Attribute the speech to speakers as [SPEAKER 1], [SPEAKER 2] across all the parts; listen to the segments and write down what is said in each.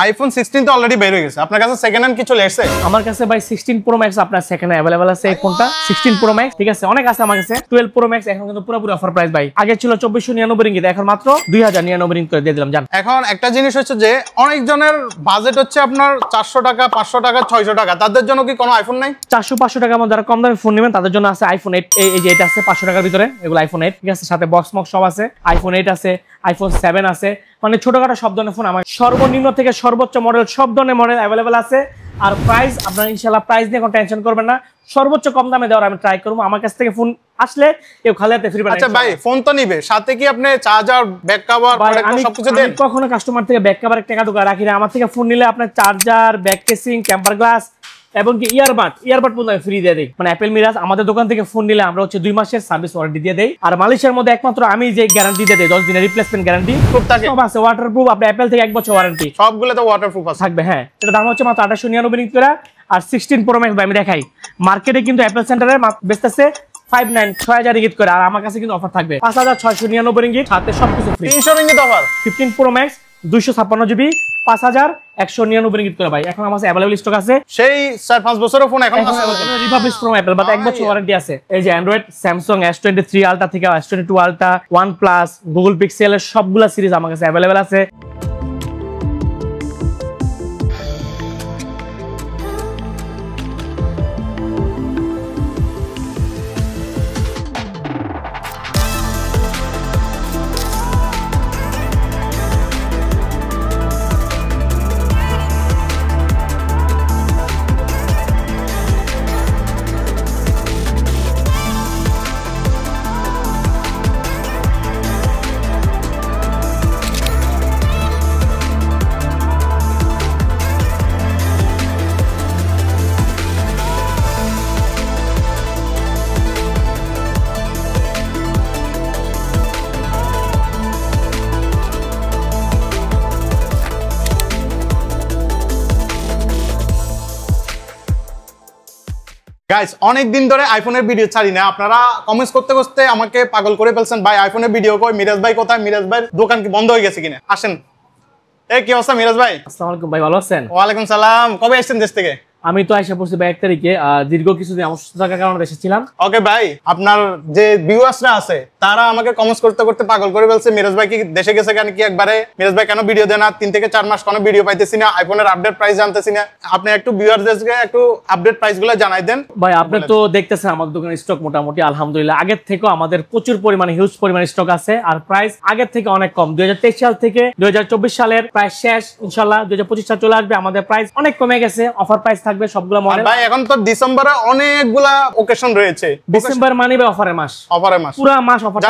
[SPEAKER 1] IPhone 16 তো already বের হয়ে গেছে, আপনার কাছে সেকেন্ড হ্যান্ড কি চলে আসছে?
[SPEAKER 2] আমার কাছে ভাই 16 প্রো ম্যাক্স আপনার সেকেন্ড হ্যান্ড अवेलेबल আছে। এই ফোনটা 16 প্রো ম্যাক্স, ঠিক আছে, অনেক আছে আমার কাছে। 12 প্রো ম্যাক্স এখন কিন্তু পুরোপুরি অফার প্রাইস ভাই, আগে ছিল 2499 রিঙ্গিত, এখন মাত্র 2099 রিঙ্গিত করে দিয়ে দিলাম জান।
[SPEAKER 1] এখন একটা জিনিস হচ্ছে যে অনেক জনের বাজেট হচ্ছে আপনার 400 টাকা, 500 টাকা, 600 টাকা, তাদের জন্য কি কোনো আইফোন নাই?
[SPEAKER 2] 400-500 টাকার মধ্যে যারা কম দামে ফোন নেবেন তাদের জন্য আছে আইফোন 8। এই যে এটা আছে 500 টাকার ভিতরে, এগুলো আইফোন 8, ঠিক আছে, সাথে বক্স মক্স সব আছে। আইফোন 8 আছে, আইফোন 7 আছে, মানে ছোটখাটো সব ধরনের ফোন আমার সর্বনিম্ন থেকে সর্বোচ্চ মডেল সব ধরনের মডেল अवेलेबल আছে। আর প্রাইস আপনারা ইনশাআল্লাহ প্রাইস নিয়ে কোনো টেনশন করবেন না, সর্বোচ্চ কম দামে দেওয়ার আমি ট্রাই করব। আমার কাছ থেকে ফোন আসলে কেউ খালি হাতে ফ্রি পাবেন।
[SPEAKER 1] আচ্ছা ভাই, ফোন তো নিবে, সাথে কি আপনি চার্জার, ব্যাক কভার, প্রোটেক্টর সবকিছু দেন?
[SPEAKER 2] আমি কখনো কাস্টমার থেকে ব্যাক কভার টাকা ঢোকা রাখি না। আমার থেকে ফোন নিলে আপনার charger, back casing, temper glass এবং কি ইয়ারবাড পর্যন্ত ফ্রি দিয়ে দেই। মানে অ্যাপল মিরাজ আমাদের দোকান থেকে ফোন নিলে আমরা হচ্ছে 2 মাসের সার্ভিস ওয়ারেন্টি দিয়ে দেই। আর মালয়েশিয়ার মধ্যে একমাত্র আমি যে গ্যারান্টি দিয়ে দেই 10 দিনের রিপ্লেসমেন্ট গ্যারান্টি সব আছে, ওয়াটারপ্রুফ, আপনি অ্যাপল থেকে 1 বছর ওয়ারেন্টি
[SPEAKER 1] সবগুলো তো ওয়াটারপ্রুফ আছে
[SPEAKER 2] থাকবে। হ্যাঁ, এটা দাম হচ্ছে মাত্র 2899 রিঙ্গিত করে। আর 16 প্রো ম্যাক্স ভাই আমি দেখাই, মার্কেটে কিন্তু অ্যাপল সেন্টারে বেচতেছে 6000 রিঙ্গিত করে, আর আমার কাছে কিন্তু অফার থাকবে 5699 রিঙ্গিত, সাথে সবকিছু free.
[SPEAKER 1] 300 ringgit offer.
[SPEAKER 2] 15 pro max 256 GB 5199 ringgit করে ভাই, এখন আমার কাছে अवेलेबल স্টক আছে।
[SPEAKER 1] সেই 4-5 বছরের ফোন এখন আছে,
[SPEAKER 2] রিপাবলিক প্রো অ্যাপল বাট 1 বছর ওয়ারেন্টি আছে। এই যে অ্যান্ড্রয়েড স্যামসাং S23 আলট্রা থেকে S22 ultra, OnePlus, Google pixel এর সবগুলা সিরিজ আমার কাছে अवेलेबल আছে।
[SPEAKER 1] গাইস, অনেক দিন ধরে আইফোনের ভিডিও ছাড়ি না, আপনারা কমেন্টস করতে করতে আমাকে পাগল করে ফেলছেন। ভাই আইফোনের ভিডিও কই, মিরাজ ভাই কোথায়, মিরাজ ভাইয়ের দোকান কি বন্ধ হয়ে গেছে কিনা? আসেন। এই কি অবস্থা মিরাজ ভাই?
[SPEAKER 2] আসসালামু আলাইকুম ভাই, ভালো আছেন?
[SPEAKER 1] ওয়ালাইকুম সালাম। কবে আসছেন দেশ থেকে?
[SPEAKER 2] আমি তো আইসা পড়ছি ভাই 1 তারিখে, দীর্ঘ কিছুদিন অসুস্থ থাকার কারণে দেশে ছিলাম।
[SPEAKER 1] ওকে ভাই, আপনার যে ভিউয়ার্সরা আছে তারা আমাকে কমেন্টস করতে করতে পাগল করে ফেলছে, মিরাজ ভাই কি দেশে গেছে কেন, কি একবারে মিরাজ ভাই কেন ভিডিও দেন না, 3 থেকে 4 মাস কোনো ভিডিও পাইতেছি না, আইফোনের আপডেট প্রাইস জানতেছি না। আপনি একটু ভিউয়ারদেরকে একটু আপডেট প্রাইসগুলো জানাই দেন।
[SPEAKER 2] ভাই আপনি তো দেখতেছেন আমাদের দোকানে স্টক মোটামুটি আলহামদুলিল্লাহ আগের থেকে আমাদের প্রচুর পরিমাণে হিউজ পরিমাণে স্টক আছে, আর প্রাইস আগের থেকে অনেক কম। 2023 সাল থেকে 2024 সালের প্রাইস শেষ, ইনশাআল্লাহ 2025 সাল চলে আসবে, আমাদের প্রাইস অনেক কমে গেছে, অফার প্রাইস থাকবে সবগুলো মডেল।
[SPEAKER 1] ভাই এখন তো ডিসেম্বরে অনেকগুলা অকেশন রয়েছে,
[SPEAKER 2] ডিসেম্বর মানে ভাই অফারের মাস,
[SPEAKER 1] অফারের মাস,
[SPEAKER 2] পুরো মাস অফার,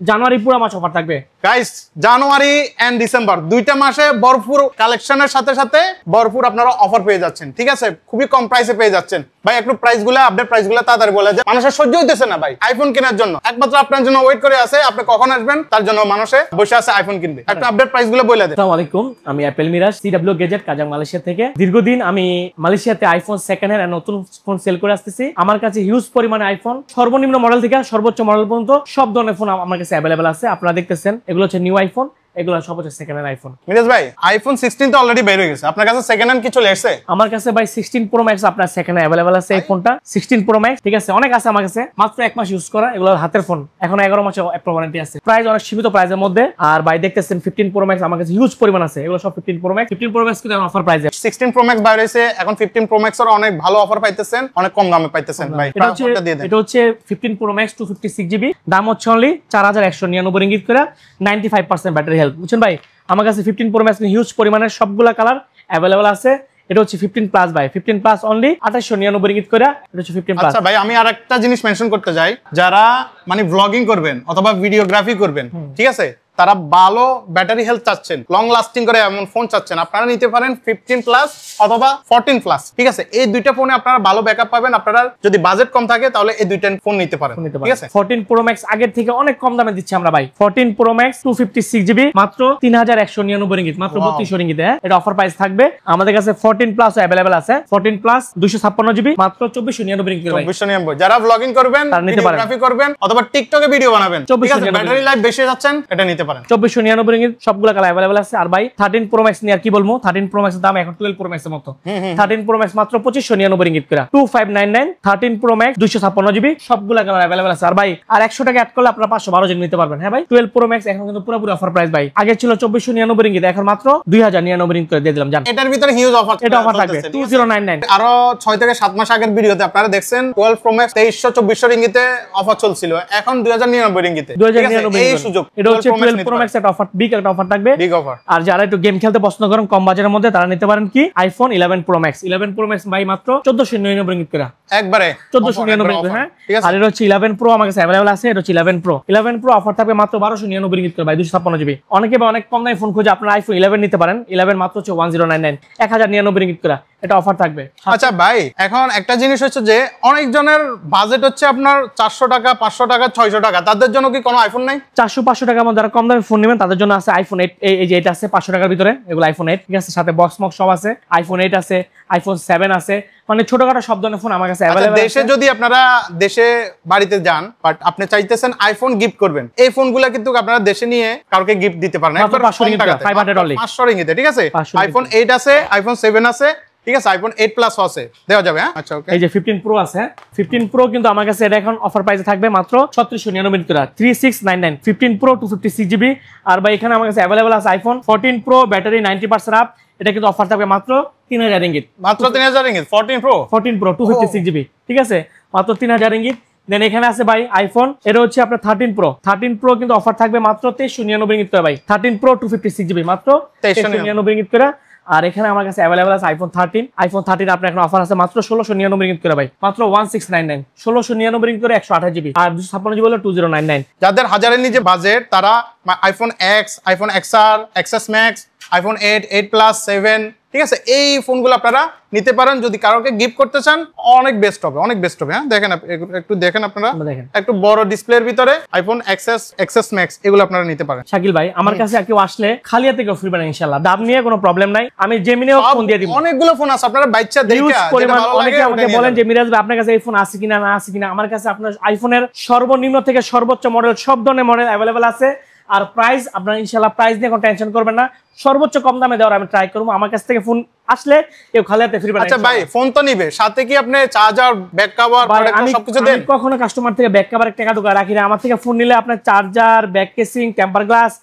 [SPEAKER 2] জানুয়ারি পুরো মাস অফার থাকবে।
[SPEAKER 1] গাইস, জানুয়ারি এন্ড ডিসেম্বর দুইটা মাসে ভরপুর কালেকশনের সাথে সাথে ভরপুর আপনারা অফার পেয়ে যাচ্ছেন, ঠিক আছে, খুবই কম প্রাইসে পেয়ে যাচ্ছেন। ভাই একটু প্রাইসগুলো, আপডেট প্রাইসগুলো তাড়াতাড়ি বলে যে মানুষের সহ্য হইতেছে না ভাই আইফোন কেনার জন্য, একমাত্র আপনার জন্য ওয়েট করে আছে, আপনি কখন আসবেন তার জন্য মানুষে বসে আছে আইফোন কিনবে। একটু আপডেট প্রাইসগুলো বলে দেন।
[SPEAKER 2] আসসালামু আলাইকুম, আমি Apple Miraj CW gadget Kajang Malaysia থেকে। দীর্ঘদিন আমি মালয়েশিয়াতে আইফোন সেকেন্ড হ্যান্ড নতুন ফোন সেল করে আসতেছি। আমার কাছে হিউজ পরিমাণে আইফোন সর্বনিম্ন মডেল থেকে সর্বোচ্চ মডেল পর্যন্ত সব ধরনের ফোন আমার কাছে अवेलेबल আছে। আপনারা দেখতেছেন এগুলো হচ্ছে নিউ আইফোন, এগুলো সব হচ্ছে সেকেন্ড হ্যান্ড আইফোন।
[SPEAKER 1] মিরাজ ভাই আইফোন 16 তো অলরেডি বের হয়ে গেছে, আপনার কাছে সেকেন্ড হ্যান্ড কি চলে আসছে?
[SPEAKER 2] আমার কাছে ভাই 16 প্রো ম্যাক্স আপনার সেকেন্ড হ্যান্ড अवेलेबल আছে। এই ফোনটা 16 প্রো ম্যাক্স, ঠিক আছে, অনেক আছে আমার কাছে, মাত্র 1 মাস ইউজ করা, এগুলো হাতের ফোন, এখন 11 মাসের ওয়ারেন্টি আছে, প্রাইস অনেক সীমিত প্রাইসের মধ্যে। আর ভাই দেখতেছেন 15 প্রো ম্যাক্স আমার কাছে হিউজ পরিমাণ আছে, এগুলো সব 15 প্রো ম্যাক্স। 15 প্রো ম্যাক্স কিন্তু অফার প্রাইসে,
[SPEAKER 1] 16 প্রো ম্যাক্স বাইরে হইছে, এখন 15 প্রো ম্যাক্স এর অনেক ভালো অফার পাইতেছেন, অনেক কম দামে পাইতেছেন ভাই।
[SPEAKER 2] এটা হচ্ছে 15 প্রো ম্যাক্স 256 জিবি, দাম হচ্ছে অনলি 4199 রিঙ্গিত করে, 95% ব্যাটারি হেলথ, বুঝছেন ভাই। আমার কাছে 15 প্রো ম্যাক্স হিউজ পরিমাণের সবগুলা কালার अवेलेबल আছে। এটা হচ্ছে 15 প্লাস ভাই, 15 প্লাস অনলি 2899 রিঙ্গিত করে, এটা হচ্ছে 15 প্লাস।
[SPEAKER 1] আচ্ছা ভাই, আমি আরেকটা জিনিস মেনশন করতে চাই, যারা মানে ব্লগিং করবেন অথবা ভিডিওগ্রাফি করবেন, ঠিক আছে, তারা ভালো ব্যাটারি হেলথ চাচ্ছেন, লং লাস্টিং করে এমন ফোন চাচ্ছেন, আপনারা নিতে পারেন 15 প্লাস অথবা 14 প্লাস, ঠিক আছে। এই দুইটা ফোনে আপনারা ভালো ব্যাকআপ পাবেন। আপনারা যদি বাজেট কম থাকে তাহলে এই দুইটা ফোন নিতে পারেন, ঠিক আছে। 14
[SPEAKER 2] প্রো ম্যাক্স আগের থেকে অনেক কম দামে দিচ্ছি আমরা ভাই। 14 প্রো ম্যাক্স 256 জিবি মাত্র 3199 রিঙ্গিত, মাত্র 3200 রিঙ্গিত। এটা অফার প্রাইস থাকবে। আমাদের কাছে 14 প্লাস अवेलेबल আছে, 14 প্লাস 256 জিবি মাত্র 2499 রিঙ্গিত ভাই।
[SPEAKER 1] 2499। যারা ব্লগিং করবেন, ভিডিওগ্রাফি করবেন অথবা টিকটকে ভিডিও বানাবেন, ঠিক আছে, ব্যাটারি লাইফ বেশি যাচ্ছেন, এটা নিতে নিতে পারেন।
[SPEAKER 2] 2499 রিঙ্গিত সবগুলো কালার अवेलेबल আছে। আর ভাই 13 প্রো ম্যাক্স নিয়ে আর কি বলবো, 13 প্রো ম্যাক্সের দাম এখন 12 প্রো ম্যাক্সের মতো। 13 প্রো ম্যাক্স মাত্র 2599 রিঙ্গিত করে, 2599। 13 প্রো ম্যাক্স 256 জিবি সবগুলো কালার अवेलेबल আছে। আর ভাই আর 100 টাকা অ্যাড করলে আপনারা 512 জিবি নিতে পারবেন। হ্যাঁ ভাই 12 প্রো ম্যাক্স এখন কিন্তু পুরোপুরি অফার প্রাইস ভাই, আগে ছিল 2499 রিঙ্গিত, এখন মাত্র 2099 রিঙ্গিত করে দিয়ে দিলাম জান।
[SPEAKER 1] এটার ভিতরে হিউজ অফার,
[SPEAKER 2] এটা অফার থাকবে 2099।
[SPEAKER 1] আরো 6 থেকে 7 মাস আগের ভিডিওতে আপনারা দেখছেন 12 প্রো ম্যাক্স 2300-2400 রিঙ্গিতে অফার চলছিল, এখন 2099 রিঙ্গিতে।
[SPEAKER 2] 2099
[SPEAKER 1] এই সুযোগ
[SPEAKER 2] এটা হচ্ছে 12 প্রো ম্যাক্স একটা অফার, বিগ একটা অফার থাকবে,
[SPEAKER 1] বিগ অফার।
[SPEAKER 2] আর যারা একটু গেম খেলতে পছন্দ করেন কম বাজেটের মধ্যে তারা নিতে পারেন কি iPhone 11 pro max. 11 pro max ভাই মাত্র 1499 রিঙ্গিত করে,
[SPEAKER 1] একবারে
[SPEAKER 2] 1499 রিঙ্গিত। হ্যাঁ আর এটা হচ্ছে 11 প্রো আমার কাছে अवेलेबल আছে, এটা হচ্ছে 11 প্রো। 11 প্রো অফার থাকবে মাত্র 1299 রিঙ্গিত করে ভাই, 256 জিবি। অনেকে বা অনেক কম দামে ফোন খোঁজে, আপনারা আইফোন 11 নিতে পারেন। 11 মাত্র হচ্ছে 1099, 1099 রিঙ্গিত করে এটা অফার থাকবে।
[SPEAKER 1] আচ্ছা ভাই এখন একটা জিনিস হচ্ছে যে অনেকজনের বাজেট হচ্ছে আপনার 400 টাকা, 500 টাকা, 600 টাকা, তাদের জন্য কি কোনো আইফোন নাই?
[SPEAKER 2] 400-500 টাকার মধ্যে যারা কম দামে ফোন নেবেন তাদের জন্য আছে আইফোন 8। এই যে এটা আছে 500 টাকার ভিতরে, এগুলো আইফোন 8, ঠিক আছে, সাথে বক্স মক সব আছে। আইফোন 8 আছে, আইফোন 7 আছে, মানে ছোটখাটো সব ধরনের ফোন আমার কাছে अवेलेबल আছে।
[SPEAKER 1] দেশে যদি আপনারা দেশে বাড়িতে যান বাট আপনি চাইতেছেন আইফোন গিফট করবেন, এই ফোনগুলো কিন্তু আপনারা দেশে নিয়ে কাউকে গিফট দিতে পারেন একবার 500 টাকাতে, 500 রিঙ্গিতে, ঠিক আছে। আইফোন 8 আছে, আইফোন 7 আছে, ঠিক আছে, আইফোন 8 প্লাস আছে, দেওয়া যাবে। হ্যাঁ আচ্ছা ওকে।
[SPEAKER 2] এই যে 15 প্রো আছে, 15 প্রো কিন্তু আমার কাছে এটা এখন অফার প্রাইসে থাকবে মাত্র 3699 টাকা, 3699। 15 প্রো 256 জিবি। আর ভাই এখানে আমার কাছে अवेलेबल আছে আইফোন 14 প্রো, ব্যাটারি 90% আপ, এটা কিন্তু অফার থাকবে মাত্র 3000 রিঙ্গিত,
[SPEAKER 1] মাত্র 3000 রিঙ্গিত। 14 প্রো
[SPEAKER 2] 256 জিবি, ঠিক আছে, মাত্র 3000 রিঙ্গিত। দেন এখানে আছে ভাই আইফোন, এটা হচ্ছে আপনার 13 প্রো কিন্তু অফার থাকবে মাত্র 2399 রিঙ্গিত করে ভাই। 13 প্রো 256 জিবি মাত্র 2399 রিঙ্গিত করে। আর এখানে আমার কাছে अवेलेबल আছে আইফোন 13 আপনার এখন অফার আছে মাত্র 1699 রিঙ্গিত করে ভাই, মাত্র 1699, 1699 রিঙ্গিত করে 128 জিবি। আর 256 জিবি হলো 2099।
[SPEAKER 1] যাদের হাজারের নিচে বাজেট তারা iPhone x, iPhone XR, XS max, iPhone 8, 8 plus, 7, ঠিক আছে, এই ফোনগুলো আপনারা নিতে পারেন যদি কারোকে গিফট করতে চান। অনেক বেস্ট হবে, অনেক বেস্ট হবে। হ্যাঁ দেখেন একটু দেখেন আপনারা, একটু বড় ডিসপ্লের ভিতরে আইফোন এক্সএস ম্যাক্স এগুলো আপনারা নিতে পারেন।
[SPEAKER 2] শাকিল ভাই আমার কাছে কেউ আসলে খালি হাতে কেউ ফিরবেন ইনশাআল্লাহ, দাম নিয়ে কোনো প্রবলেম নাই, আমি জেমিনিও ফোন দিয়ে দিব।
[SPEAKER 1] অনেকগুলো ফোন আছে আপনারা বাইচ্চা দেখে
[SPEAKER 2] অনেকে আমাকে বলেন যে মিরাজ ভাই আপনার কাছে এই ফোন আছে কিনা, না আছে কিনা। আমার কাছে আপনার আইফোনের সর্বনিম্ন থেকে সর্বোচ্চ মডেল সব ধরনের মডেল अवेलेबल আছে। আর প্রাইস আপনারা ইনশাআল্লাহ প্রাইস নিয়ে কোনো টেনশন করবেন না, সর্বোচ্চ কম দামে দেওয়ার আমি ট্রাই করব। আমার কাছ থেকে ফোন আসলে কেউ খালি হাতে ফিরবে না।
[SPEAKER 1] আচ্ছা ভাই ফোন তো নিবে, সাথে কি আপনি চার্জার, ব্যাক কভার, সবকিছু দেন?
[SPEAKER 2] আমি কখনো কাস্টমার থেকে ব্যাক কভারের টাকা ঢোকা রাখি না। আমার থেকে ফোন নিলে আপনার charger, back casing, temper glass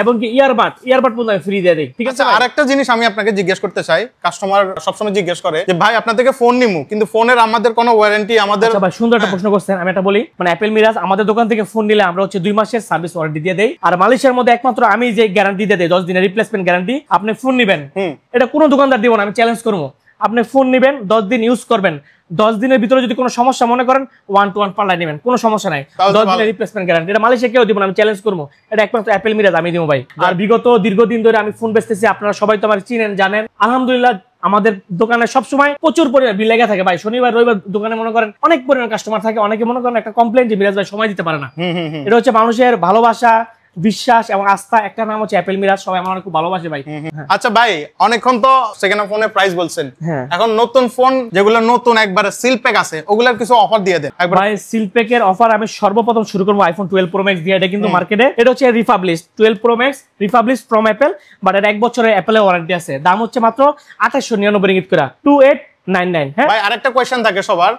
[SPEAKER 2] এবং কি ইয়ারবাড পর্যন্ত ফ্রি দিয়ে দেই, ঠিক আছে।
[SPEAKER 1] আরেকটা জিনিস আমি আপনাকে জিজ্ঞেস করতে চাই, কাস্টমার সবসময় জিজ্ঞেস করে যে ভাই আপনার থেকে ফোন নিমু কিন্তু ফোনের আমাদের কোনো ওয়ারেন্টি আমাদের।
[SPEAKER 2] আচ্ছা ভাই সুন্দর একটা প্রশ্ন করছেন, আমি এটা বলি, মানে অ্যাপল মিরাজ আমাদের দোকান থেকে ফোন নিলে আমরা হচ্ছে 2 মাসের সার্ভিস ওয়ারেন্টি দিয়ে দেই। আর মালয়েশিয়ার মধ্যে একমাত্র আমি যে গ্যারান্টি দিয়ে দেই 10 দিনের রিপ্লেসমেন্ট গ্যারান্টি। আপনি ফোন নিবেন, এটা কোনো দোকানদার দিব না, আমি চ্যালেঞ্জ করবো। আপনি ফোন নিবেন 10 দিন ইউজ করবেন, 10 দিনের ভিতরে যদি কোনো সমস্যা মনে করেন 1 to 1 পাল্টাই নেবেন, কোনো সমস্যা নাই। 10 দিনের রিপ্লেসমেন্ট গ্যারান্টি, এটা মালয়েশিয়া কেউ দিব না, আমি চ্যালেঞ্জ করবো। এটা একমাত্র অ্যাপল মিরাজ আমি দিব ভাই। আর বিগত দীর্ঘদিন ধরে আমি ফোন বেচতেছি, আপনারা সবাই তো আমার চিনেন জানেন। আলহামদুলিল্লাহ আমাদের দোকানে সবসময় প্রচুর পরিমাণ বিল লেগে থাকে ভাই। শনিবার রবিবার দোকানে মনে করেন অনেক পরিমাণ কাস্টমার থাকে, অনেকে মনে করেন একটা কমপ্লেন যে মিরাজ ভাই সময় দিতে পারে না। এটা হচ্ছে মানুষের ভালোবাসা, বিশ্বাস এবং আস্থা। একটা নাম হচ্ছে অ্যাপল মিরাজ, সবাই আমার খুব ভালোবাসে ভাই।
[SPEAKER 1] আচ্ছা ভাই অনেকক্ষণ তো সেকেন্ড হ্যান্ড ফোনের প্রাইস বলছেন, এখন নতুন ফোন যেগুলো নতুন একবারে সিল প্যাক আছে ওগুলার কিছু অফার দিয়ে দেন একবার।
[SPEAKER 2] ভাই সিল প্যাকের অফার আমি সর্বপ্রথম শুরু করব আইফোন 12 প্রো ম্যাক্স দিয়ে। এটা কিন্তু মার্কেটে এটা হচ্ছে republish 12 pro max, republish from Apple, but এর 1 বছরের অ্যাপলের ওয়ারেন্টি আছে। দাম হচ্ছে মাত্র 2899 রিঙ্গিত করে, 2899। হ্যাঁ
[SPEAKER 1] ভাই আরেকটা কোশ্চেন থাকে সবার,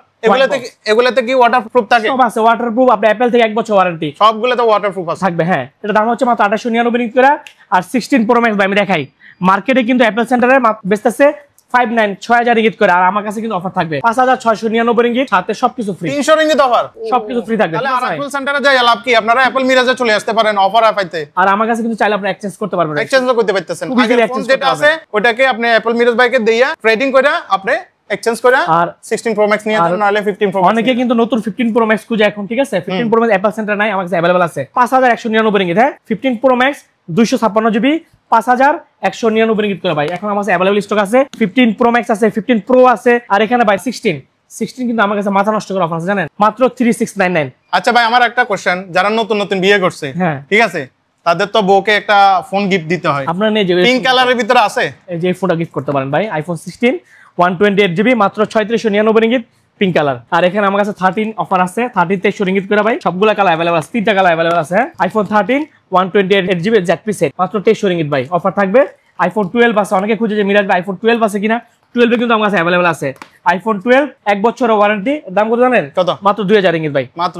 [SPEAKER 1] এগুলাতে কি ওয়াটারপ্রুফ থাকে?
[SPEAKER 2] সব আছে ওয়াটারপ্রুফ, আপনি অ্যাপল থেকে 1 বছর ওয়ারেন্টি
[SPEAKER 1] সবগুলোতে ওয়াটারপ্রুফ আছে
[SPEAKER 2] থাকবে। হ্যাঁ এটা দাম হচ্ছে মাত্র 2899 রিঙ্গিত করে। আর 16 প্রো ম্যাক্স ভাই আমি দেখাই, মার্কেটে কিন্তু অ্যাপল সেন্টারে বেচতেছে 6000 রিঙ্গিত করে, আর আমার কাছে কিন্তু অফার থাকবে 5699 রিঙ্গিত, সাথে সবকিছু ফ্রি,
[SPEAKER 1] 300 রিঙ্গিত অফার,
[SPEAKER 2] সবকিছু ফ্রি থাকবে।
[SPEAKER 1] তাহলে অ্যাপল সেন্টারে যাই লাভ কি, আপনারা অ্যাপল মিরাজে চলে আসতে পারেন অফার পাইতে।
[SPEAKER 2] আর আমার কাছে কিন্তু চাইলে আপনি এক্সচেঞ্জ করতে পারবেন,
[SPEAKER 1] এক্সচেঞ্জও করতে পারতেছেন। আগের ফোন যেটা আছে ওটাকে আপনি অ্যাপল মিরাজ ভাইকে দিয়া ট্রেডিং করে আপনি এক্সচেঞ্জ করে আর 16 প্রো ম্যাক্স নিয়ে যান, নালে 15 প্রো ম্যাক্স।
[SPEAKER 2] অনেকে কিন্তু নতুন 15 প্রো ম্যাক্স খুঁজে এখন, ঠিক আছে। 15 প্রো ম্যাক্স অ্যাপল সেন্টার নাই, আমার কাছে अवेलेबल আছে 5199 রিঙ্গিত। হ্যাঁ 15 প্রো ম্যাক্স 256 জিবি 5199 রিঙ্গিত করে ভাই, এখন আমার কাছে अवेलेबल স্টক আছে। 15 প্রো ম্যাক্স আছে, 15 প্রো আছে, আর এখানে ভাই 16 কিন্তু আমার কাছে মাথা নষ্ট করে অফার আছে জানেন, মাত্র 3699।
[SPEAKER 1] আচ্ছা ভাই আমার একটা কোশ্চেন, যারা নতুন নতুন বিয়ে করছে,
[SPEAKER 2] হ্যাঁ
[SPEAKER 1] ঠিক আছে, তাদের তো বউকে একটা ফোন গিফট দিতে হয়,
[SPEAKER 2] আপনারা নিয়ে যাবেন
[SPEAKER 1] পিঙ্ক কালারের ভিতরে আছে,
[SPEAKER 2] এই যে ফোনটা গিফট করতে পারেন ভাই। আইফোন 16 128 জিবি মাত্র 3699 রিঙ্গিত, পিঙ্ক কালার। আর এখানে আমার কাছে 13 অফার আছে, 13 2300 রিঙ্গিত করে ভাই। সবগুলা কালার अवेलेबल আছে, 3টা কালার अवेलेबल আছে। আইফোন 13 128GB ZP সেট মাত্র 2300 রিঙ্গিত ভাই অফার থাকবে। আইফোন 12 আছে, অনেকে খুঁজে যে মিরাজ ভাই আইফোন 12 আছে কিনা, 12 কিন্তু আমার কাছে अवेलेबल আছে। আইফোন 12 এক বছরের ওয়ারেন্টি, দাম কত জানেন?
[SPEAKER 1] কত?
[SPEAKER 2] মাত্র 2000 রিঙ্গিত ভাই, মাত্র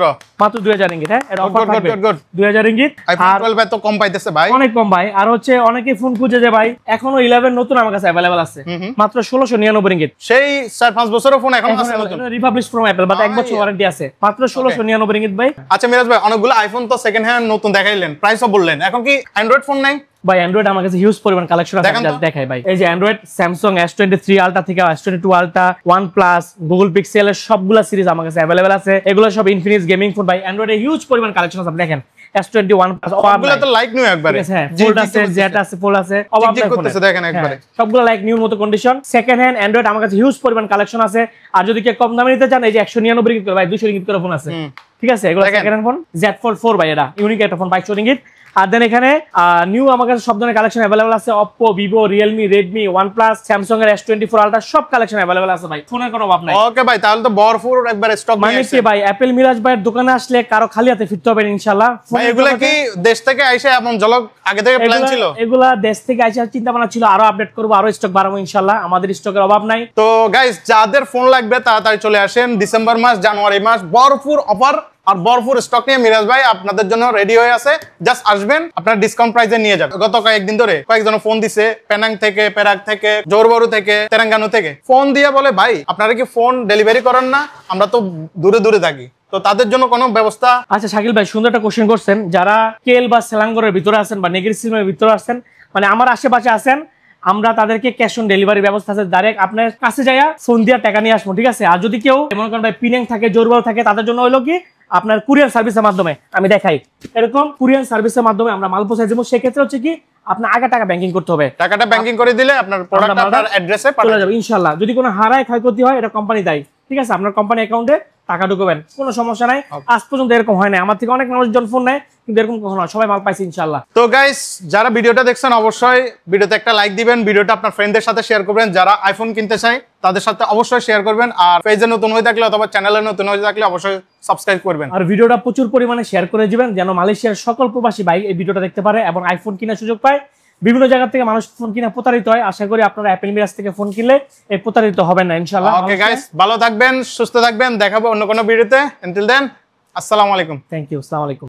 [SPEAKER 2] 2000 রিঙ্গিত। হ্যাঁ, এর অফার থাকবে 2000 রিঙ্গিত।
[SPEAKER 1] আইফোন 12 এত কম পাইতেছে ভাই,
[SPEAKER 2] অনেক কম ভাই। আর হচ্ছে অনেকে ফোন খুঁজে যে ভাই এখনো 11 নতুন আমার কাছে अवेलेबल আছে, মাত্র 1699 রিঙ্গিত।
[SPEAKER 1] সেই 4-5 বছরের ফোন এখন আছে নতুন,
[SPEAKER 2] রিপাবলিশ ফ্রম অ্যাপল, বাট এক বছর ওয়ারেন্টি আছে, মাত্র 1699 রিঙ্গিত ভাই।
[SPEAKER 1] আচ্ছা মিরাজ ভাই, অনেকগুলো আইফোন তো সেকেন্ড হ্যান্ড নতুন দেখাইলেন, প্রাইসও বললেন, এখন কি অ্যান্ড্রয়েড ফোন নাই?
[SPEAKER 2] ভাই অ্যান্ড্রয়েড আমার কাছে হিউজ পরিমাণ কালেকশন আছে, দেখাই ভাই। এই যে অ্যান্ড্রয়েড স্যামসাং S23 আলট্রা থেকে S22 ultra, OnePlus, Google pixel এর সবগুলা সিরিজ আমার কাছে अवेलेबल আছে। এগুলো সব ইনফিনিক্স গেমিং ফোন ভাই। অ্যান্ড্রয়েডে হিউজ পরিমাণ কালেকশন আছে, দেখেন S21 প্লাস
[SPEAKER 1] সবগুলা তো লাইক নিউ একবারে,
[SPEAKER 2] হ্যাঁ ফোল্ড আছে, জেট আছে, ফোল্ড আছে, অভাব নাই
[SPEAKER 1] করতেছে দেখেন একবারে,
[SPEAKER 2] সবগুলা লাইক নিউর মতো কন্ডিশন। সেকেন্ড হ্যান্ড অ্যান্ড্রয়েড আমার কাছে হিউজ পরিমাণ কালেকশন আছে। আর যদি কেউ কম দামে নিতে চান, এই যে 199 রিঙ্গিত করে ভাই 200 রিঙ্গিত করে ফোন আছে, ঠিক আছে? এগুলো second hand phone, Z Fold 4 ভাই, এটা ইউনিক একটা ফোন, 2200 রিঙ্গিত। আর দেন এখানে নিউ আমার কাছে সব ধরনের কালেকশন अवेलेबल আছে, Oppo, Vivo, Realme, Redmi, OnePlus, Samsung এর S24 আলট্রা সব কালেকশন अवेलेबल আছে ভাই, ফোনের কোনো অভাব নাই।
[SPEAKER 1] ওকে ভাই, তাহলে তো ভরপুর একবার স্টক নিয়ে
[SPEAKER 2] আসছে ভাই। অ্যাপল মিরাজ ভাইয়ের দোকানে আসলে কারো খালি হাতে ফিরতে হবে না ইনশাআল্লাহ।
[SPEAKER 1] ভাই এগুলা কি দেশ থেকে আইসা এমন জলক আগে থেকে প্ল্যান ছিল?
[SPEAKER 2] এগুলা দেশ থেকে আইসা চিন্তা ভাবনা ছিল, আরো আপডেট করব, আরো স্টক বাড়াবো ইনশাআল্লাহ, আমাদের স্টকের অভাব নাই।
[SPEAKER 1] তো গাইস, যাদের ফোন লাগবে তাড়াতাড়ি চলে আসেন, ডিসেম্বর মাস, জানুয়ারি মাস ভরপুর অফার আর ভরপুর স্টক নিয়ে মিরাজ ভাই আপনাদের জন্য রেডি হয়ে আছে। জাস্ট আসবেন, আপনার ডিসকাউন্ট প্রাইসে নিয়ে যাবেন। গত কয়েকদিন ধরে কয়েকজন ফোন দিছে, পেনাং থেকে, পেরাক থেকে, জোরবারু থেকে, তেলেঙ্গানা থেকে ফোন দিয়ে বলে ভাই আপনারা কি ফোন ডেলিভারি করেন না? আমরা তো দূরে দূরে থাকি, তো তাদের জন্য কোনো ব্যবস্থা?
[SPEAKER 2] আচ্ছা শাকিল ভাই, সুন্দর একটা কোশ্চেন করছেন। যারা কেল বা সেলাঙ্গরের ভিতরে আছেন বা নেগেরিসিমের ভিতরে আছেন, মানে আমার আশেপাশে আছেন, আমরা তাদেরকে ক্যাশ অন ডেলিভারি ব্যবস্থা আছে, ডাইরেক্ট আপনার কাছে যাইয়া ফোন দিয়ে টাকা নিয়ে আসবো, ঠিক আছে? আর যদি কেউ মনে করেন ভাই পিনাং থাকে, জোরবারু থাকে, তাদের জন্য হলো কি আপনার কুরিয়ার সার্ভিসের মাধ্যমে, আমি দেখাই এরকম কুরিয়ার সার্ভিসের মাধ্যমে আমরা মাল পৌঁছাই দেবো। সেক্ষেত্রে হচ্ছে কি আপনার আগে টাকা ব্যাংকিং করতে হবে,
[SPEAKER 1] টাকাটা ব্যাংকিং করে দিলে আপনার প্রোডাক্ট আপনার অ্যাড্রেসে চলে যাবে
[SPEAKER 2] ইনশাআল্লাহ। যদি কোনো হারায় ক্ষয়ক্ষতি হয়, এটা কোম্পানি দায়ী, ঠিক আছে? আপনার কোম্পানি অ্যাকাউন্টে টাকা ঢুকবেন, কোনো সমস্যা নাই। আজ পর্যন্ত এরকম হয় না, আমার থেকে অনেক মানুষজন ফোন নেয়, কিন্তু এরকম কখনো হয়, সবাই মাল পাইছে ইনশাআল্লাহ।
[SPEAKER 1] তো গাইস, যারা ভিডিওটা দেখছেন অবশ্যই ভিডিওতে একটা লাইক দিবেন, ভিডিওটা আপনার ফ্রেন্ডদের সাথে শেয়ার করবেন, যারা আইফোন কিনতে চায় তাদের সাথে অবশ্যই শেয়ার করবেন। আর পেজে নতুন হয়ে থাকলে অথবা চ্যানেলে নতুন হয়ে থাকলে অবশ্যই সাবস্ক্রাইব করবেন।
[SPEAKER 2] আর ভিডিওটা প্রচুর পরিমাণে শেয়ার করে দিবেন, যেন মালয়েশিয়ার সকল প্রবাসী ভাই এই ভিডিওটা দেখতে পারে এবং আইফোন কেনার সুযোগ পায়। বিভিন্ন জায়গা থেকে মানুষ ফোন কিনে প্রতারিত হয়, আশা করি আপনারা অ্যাপল মিরাজ থেকে ফোন কিনলে এই প্রতারিত হবেন না ইনশাআল্লাহ।
[SPEAKER 1] ওকে গাইস, ভালো থাকবেন, সুস্থ থাকবেন, দেখাবো অন্য কোনো ভিডিওতে। আনটিল দেন, আসসালামু আলাইকুম।
[SPEAKER 2] থ্যাংক ইউ, আসসালামু আলাইকুম।